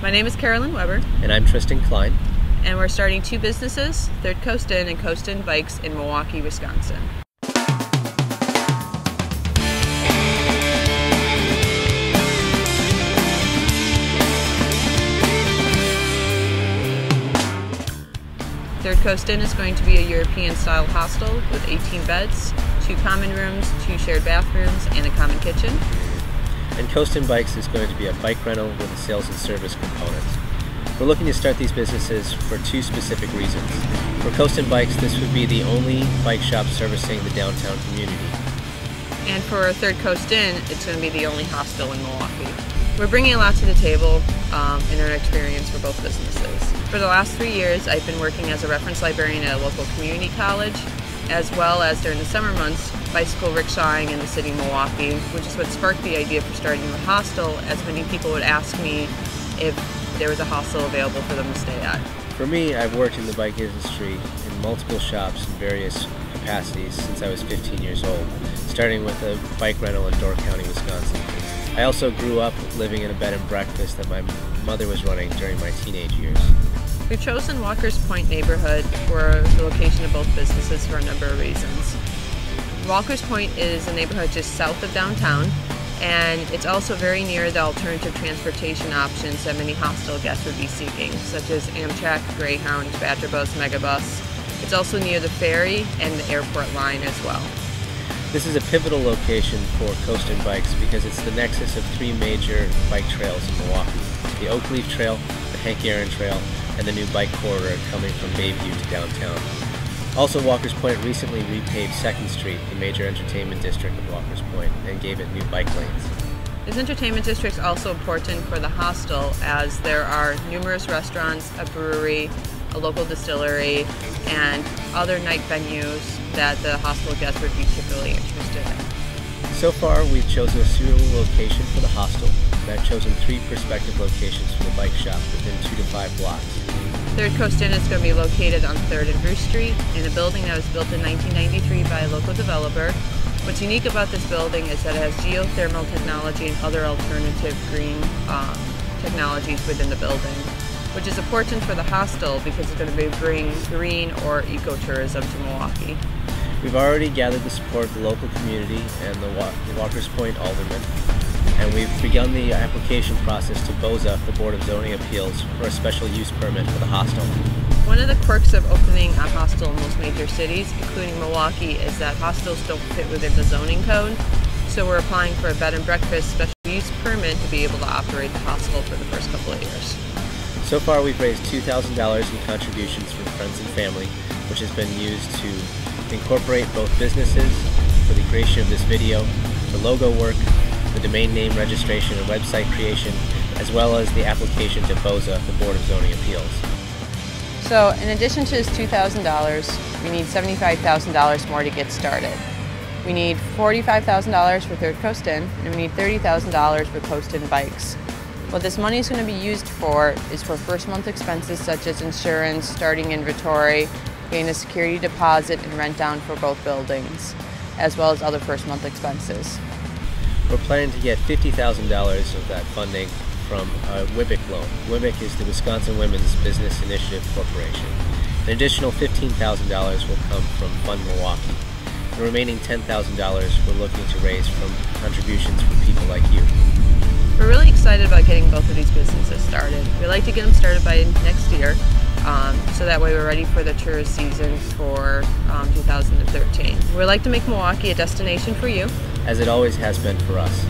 My name is Carolyn Weber. And I'm Tristan Klein. And we're starting two businesses, Third Coast Inn and Coast Inn Bikes in Milwaukee, Wisconsin. Third Coast Inn is going to be a European-style hostel with 18 beds, 2 common rooms, 2 shared bathrooms, and a common kitchen. And Coast Inn Bikes is going to be a bike rental with a sales and service component. We're looking to start these businesses for 2 specific reasons. For Coast Inn Bikes, this would be the only bike shop servicing the downtown community. And for Third Coast Inn, it's going to be the only hostel in Milwaukee. We're bringing a lot to the table in our experience for both businesses. For the last 3 years, I've been working as a reference librarian at a local community college, as well as during the summer months, bicycle rickshawing in the city of Milwaukee, which is what sparked the idea for starting the hostel, as many people would ask me if there was a hostel available for them to stay at. For me, I've worked in the bike industry in multiple shops in various capacities since I was 15 years old, starting with a bike rental in Door County, Wisconsin. I also grew up living in a bed and breakfast that my mother was running during my teenage years. We've chosen Walker's Point neighborhood for the location of both businesses for a number of reasons. Walker's Point is a neighborhood just south of downtown, and it's also very near the alternative transportation options that many hostel guests would be seeking, such as Amtrak, Greyhound, Badger Bus, Megabus. It's also near the ferry and the airport line as well. This is a pivotal location for Coast Inn Bikes because it's the nexus of 3 major bike trails in Milwaukee: the Oak Leaf Trail, the Hank Aaron Trail, and the new bike corridor coming from Bayview to downtown. Also, Walker's Point recently repaved 2nd Street, the major entertainment district of Walker's Point, and gave it new bike lanes. This entertainment district is also important for the hostel, as there are numerous restaurants, a brewery, a local distillery, and other night venues that the hostel guests would be particularly interested in. So far, we've chosen a suitable location for the hostel, and I've chosen 3 prospective locations for the bike shop within 2 to 5 blocks. Third Coast Inn is going to be located on 3rd and Bruce Street in a building that was built in 1993 by a local developer. What's unique about this building is that it has geothermal technology and other alternative green technologies within the building, which is important for the hostel because it's going to bring green or ecotourism to Milwaukee. We've already gathered the support of the local community and the Walker's Point Alderman, and we've begun the application process to BOZA, the Board of Zoning Appeals, for a special use permit for the hostel. One of the quirks of opening a hostel in most major cities, including Milwaukee, is that hostels don't fit within the zoning code, so we're applying for a bed and breakfast special use permit to be able to operate the hostel for the first couple of years. So far, we've raised $2,000 in contributions from friends and family, which has been used to incorporate both businesses for the creation of this video, for logo work, the domain name registration and website creation, as well as the application to BOZA, the Board of Zoning Appeals. So in addition to this $2,000, we need $75,000 more to get started. We need $45,000 for Third Coast Inn, and we need $30,000 for Coast Inn Bikes. What this money is going to be used for is for first month expenses such as insurance, starting inventory, getting a security deposit and rent down for both buildings, as well as other first month expenses. We're planning to get $50,000 of that funding from a WIBIC loan. WIBIC is the Wisconsin Women's Business Initiative Corporation. An additional $15,000 will come from Fund Milwaukee. The remaining $10,000 we're looking to raise from contributions from people like you. We're really excited about getting both of these businesses started. We'd like to get them started by next year, so that way we're ready for the tourist season for 2013. We'd like to make Milwaukee a destination for you, as it always has been for us.